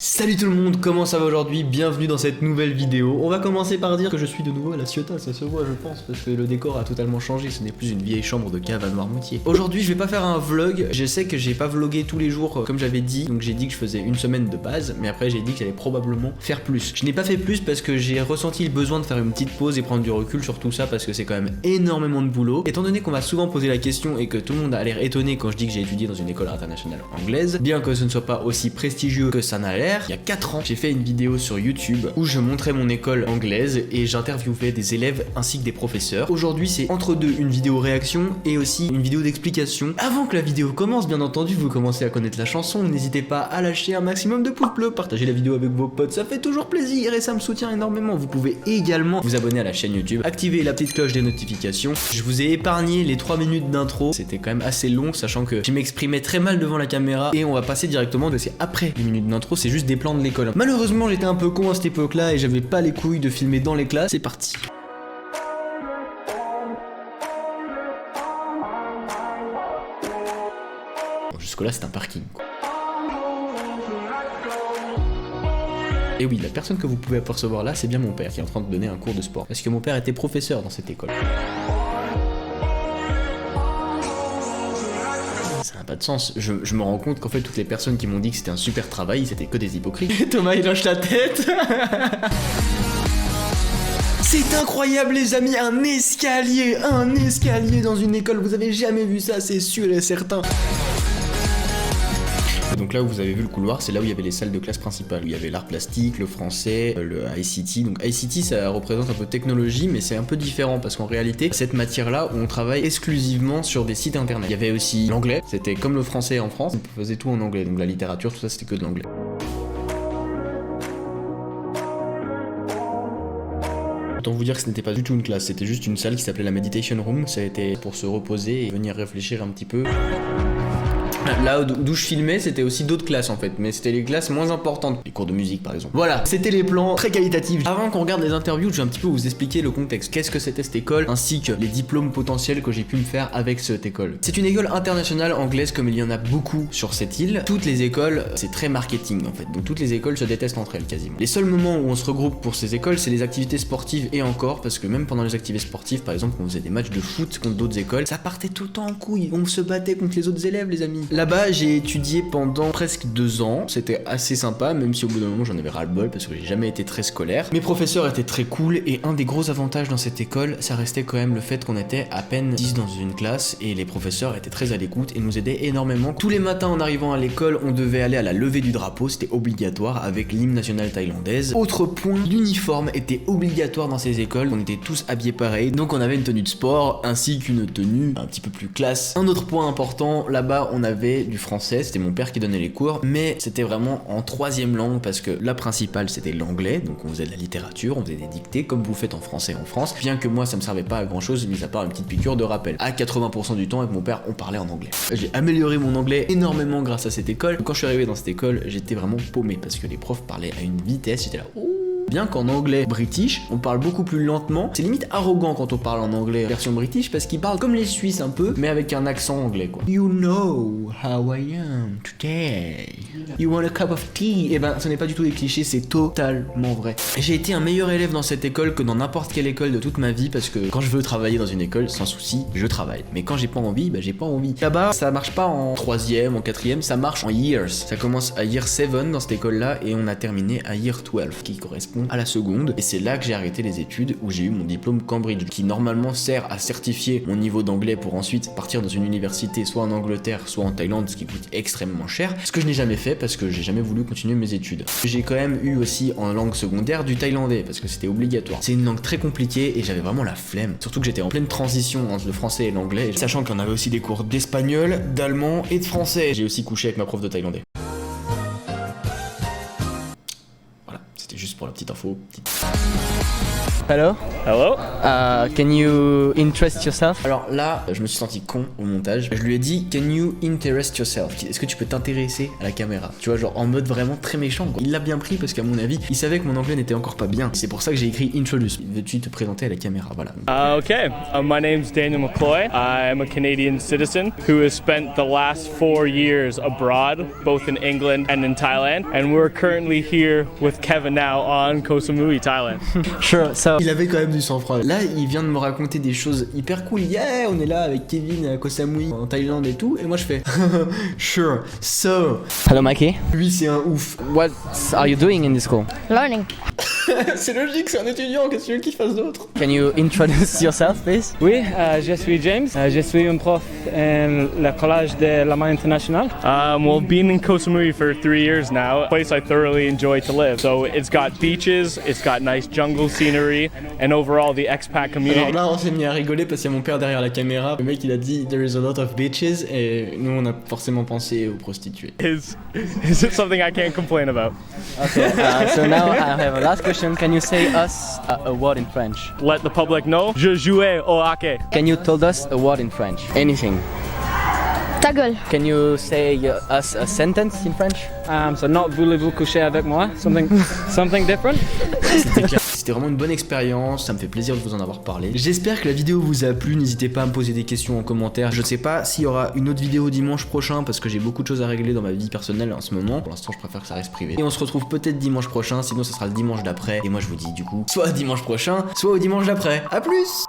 Salut tout le monde, comment ça va aujourd'hui? Bienvenue dans cette nouvelle vidéo. On va commencer par dire que je suis de nouveau à la Ciotat, ça se voit je pense, parce que le décor a totalement changé, ce n'est plus une vieille chambre de cave à Noirmoutier. Aujourd'hui je vais pas faire un vlog, je sais que j'ai pas vlogué tous les jours comme j'avais dit, donc j'ai dit que je faisais une semaine de base, mais après j'ai dit que j'allais probablement faire plus. Je n'ai pas fait plus parce que j'ai ressenti le besoin de faire une petite pause et prendre du recul sur tout ça parce que c'est quand même énormément de boulot. Étant donné qu'on m'a souvent posé la question et que tout le monde a l'air étonné quand je dis que j'ai étudié dans une école internationale anglaise, bien que ce ne soit pas aussi prestigieux que ça n'a l'air, il y a 4 ans, j'ai fait une vidéo sur YouTube où je montrais mon école anglaise et j'interviewais des élèves ainsi que des professeurs. Aujourd'hui, c'est entre deux une vidéo réaction et aussi une vidéo d'explication. Avant que la vidéo commence, bien entendu, vous commencez à connaître la chanson, n'hésitez pas à lâcher un maximum de pouces bleus, partagez la vidéo avec vos potes, ça fait toujours plaisir et ça me soutient énormément. Vous pouvez également vous abonner à la chaîne YouTube, activer la petite cloche des notifications. Je vous ai épargné les 3 minutes d'intro, c'était quand même assez long, sachant que je m'exprimais très mal devant la caméra et on va passer directement, c'est après les minutes d'intro, c'est juste des plans de l'école. Malheureusement, j'étais un peu con à cette époque-là et j'avais pas les couilles de filmer dans les classes. C'est parti. Bon, jusque-là, c'est un parking, quoi. Et oui, la personne que vous pouvez apercevoir là, c'est bien mon père qui est en train de donner un cours de sport. Parce que mon père était professeur dans cette école. Ça n'a pas de sens. Je me rends compte qu'en fait, toutes les personnes qui m'ont dit que c'était un super travail, c'était que des hypocrites. Thomas, il hoche la tête. C'est incroyable les amis, un escalier dans une école, vous avez jamais vu ça, c'est sûr et certain. Donc là où vous avez vu le couloir, c'est là où il y avait les salles de classe principales, où il y avait l'art plastique, le français, le ICT. Donc ICT ça représente un peu technologie, mais c'est un peu différent parce qu'en réalité, cette matière-là, on travaille exclusivement sur des sites internet. Il y avait aussi l'anglais, c'était comme le français en France, on faisait tout en anglais, donc la littérature, tout ça c'était que de l'anglais. Autant vous dire que ce n'était pas du tout une classe, c'était juste une salle qui s'appelait la Meditation Room, ça a été pour se reposer et venir réfléchir un petit peu. Là d'où je filmais, c'était aussi d'autres classes en fait, mais c'était les classes moins importantes, les cours de musique par exemple. Voilà, c'était les plans très qualitatifs. Avant qu'on regarde les interviews, je vais un petit peu vous expliquer le contexte. Qu'est-ce que c'était cette école, ainsi que les diplômes potentiels que j'ai pu me faire avec cette école. C'est une école internationale anglaise comme il y en a beaucoup sur cette île. Toutes les écoles, c'est très marketing en fait, donc toutes les écoles se détestent entre elles quasiment. Les seuls moments où on se regroupe pour ces écoles, c'est les activités sportives et encore, parce que même pendant les activités sportives, par exemple, on faisait des matchs de foot contre d'autres écoles, ça partait tout le temps en couille, on se battait contre les autres élèves les amis. Là-bas, j'ai étudié pendant presque 2 ans, c'était assez sympa, même si au bout d'un moment j'en avais ras-le-bol parce que j'ai jamais été très scolaire. Mes professeurs étaient très cool et un des gros avantages dans cette école, ça restait quand même le fait qu'on était à peine 10 dans une classe et les professeurs étaient très à l'écoute et nous aidaient énormément. Tous les matins en arrivant à l'école, on devait aller à la levée du drapeau, c'était obligatoire avec l'hymne national thaïlandaise. Autre point, l'uniforme était obligatoire dans ces écoles, on était tous habillés pareil, donc on avait une tenue de sport ainsi qu'une tenue un petit peu plus classe. Un autre point important, là-bas on avait du français, c'était mon père qui donnait les cours, mais c'était vraiment en 3e langue parce que la principale c'était l'anglais, donc on faisait de la littérature, on faisait des dictées comme vous faites en français en France, bien que moi ça me servait pas à grand chose, mis à part une petite piqûre de rappel. À 80% du temps avec mon père on parlait en anglais. J'ai amélioré mon anglais énormément grâce à cette école. Quand je suis arrivé dans cette école, j'étais vraiment paumé parce que les profs parlaient à une vitesse, j'étais là bien qu'en anglais british, on parle beaucoup plus lentement. C'est limite arrogant quand on parle en anglais version british parce qu'ils parlent comme les Suisses un peu, mais avec un accent anglais quoi. You know how I am today. You want a cup of tea? Et ben, ce n'est pas du tout des clichés, c'est totalement vrai. J'ai été un meilleur élève dans cette école que dans n'importe quelle école de toute ma vie parce que quand je veux travailler dans une école, sans souci, je travaille. Mais quand j'ai pas envie, bah j'ai pas envie. Là-bas, ça marche pas en 3e, en 4e, ça marche en years. Ça commence à year 7 dans cette école-là et on a terminé à year 12 qui correspond à la seconde, et c'est là que j'ai arrêté les études où j'ai eu mon diplôme Cambridge qui normalement sert à certifier mon niveau d'anglais pour ensuite partir dans une université soit en Angleterre soit en Thaïlande, ce qui coûte extrêmement cher, ce que je n'ai jamais fait parce que j'ai jamais voulu continuer mes études. J'ai quand même eu aussi en langue secondaire du thaïlandais parce que c'était obligatoire. C'est une langue très compliquée et j'avais vraiment la flemme, surtout que j'étais en pleine transition entre le français et l'anglais, sachant qu'on avait aussi des cours d'espagnol, d'allemand et de français. J'ai aussi couché avec ma prof de thaïlandais. c'est juste pour la petite info. Hello. Hello. Can you interest yourself? Alors là, je me suis senti con au montage. Je lui ai dit, can you interest yourself? Est-ce que tu peux t'intéresser à la caméra? Tu vois, genre en mode vraiment très méchant, quoi. Il l'a bien pris parce qu'à mon avis, il savait que mon anglais n'était encore pas bien. C'est pour ça que j'ai écrit introduce. Veux-tu te présenter à la caméra? Voilà. Okay. My name's Daniel McCoy. I'm a Canadian citizen who has spent the last 4 years abroad, both in England and in Thailand. And we're currently here with Kevin now on Koh Samui, Thailand. Sure. So Il avait quand même du sang-froid. Là, il vient de me raconter des choses hyper cool. Yeah, on est là avec Kevin à Koh Samui en Thaïlande et tout. Et moi, je fais sure. So, hello, Mikey. lui, c'est un ouf. What are you doing in this school? Learning. C'est logique, c'est un étudiant. Qu'est-ce que tu veux qu'il fasse d'autre? Can you introduce yourself, please? Oui, je suis James. Je suis un prof en le collège de la Marine Internationale. Well, being in Koh Samui for 3 years now, a place I thoroughly enjoy to live. So it's got beaches, it's got nice jungle scenery, and overall the expat community. Alors là, on s'est mis à rigoler parce qu'il y a mon père derrière la caméra. Le mec, il a dit there is a lot of bitches et nous, on a forcément pensé aux prostituées. Is it something I can't complain about? Okay. So now I have a last question. Can you say us a word in French? Let the public know. Je jouais au hockey. Can you tell us a word in French? Anything. Ta gueule. Can you say us a sentence in French? So not voulez-vous coucher avec moi? Something different? C'était vraiment une bonne expérience, ça me fait plaisir de vous en avoir parlé. J'espère que la vidéo vous a plu, n'hésitez pas à me poser des questions en commentaire. Je sais pas s'il y aura une autre vidéo dimanche prochain parce que j'ai beaucoup de choses à régler dans ma vie personnelle en ce moment. Pour l'instant, je préfère que ça reste privé. Et on se retrouve peut-être dimanche prochain, sinon ça sera le dimanche d'après. Et moi je vous dis du coup, soit dimanche prochain, soit au dimanche d'après. A plus!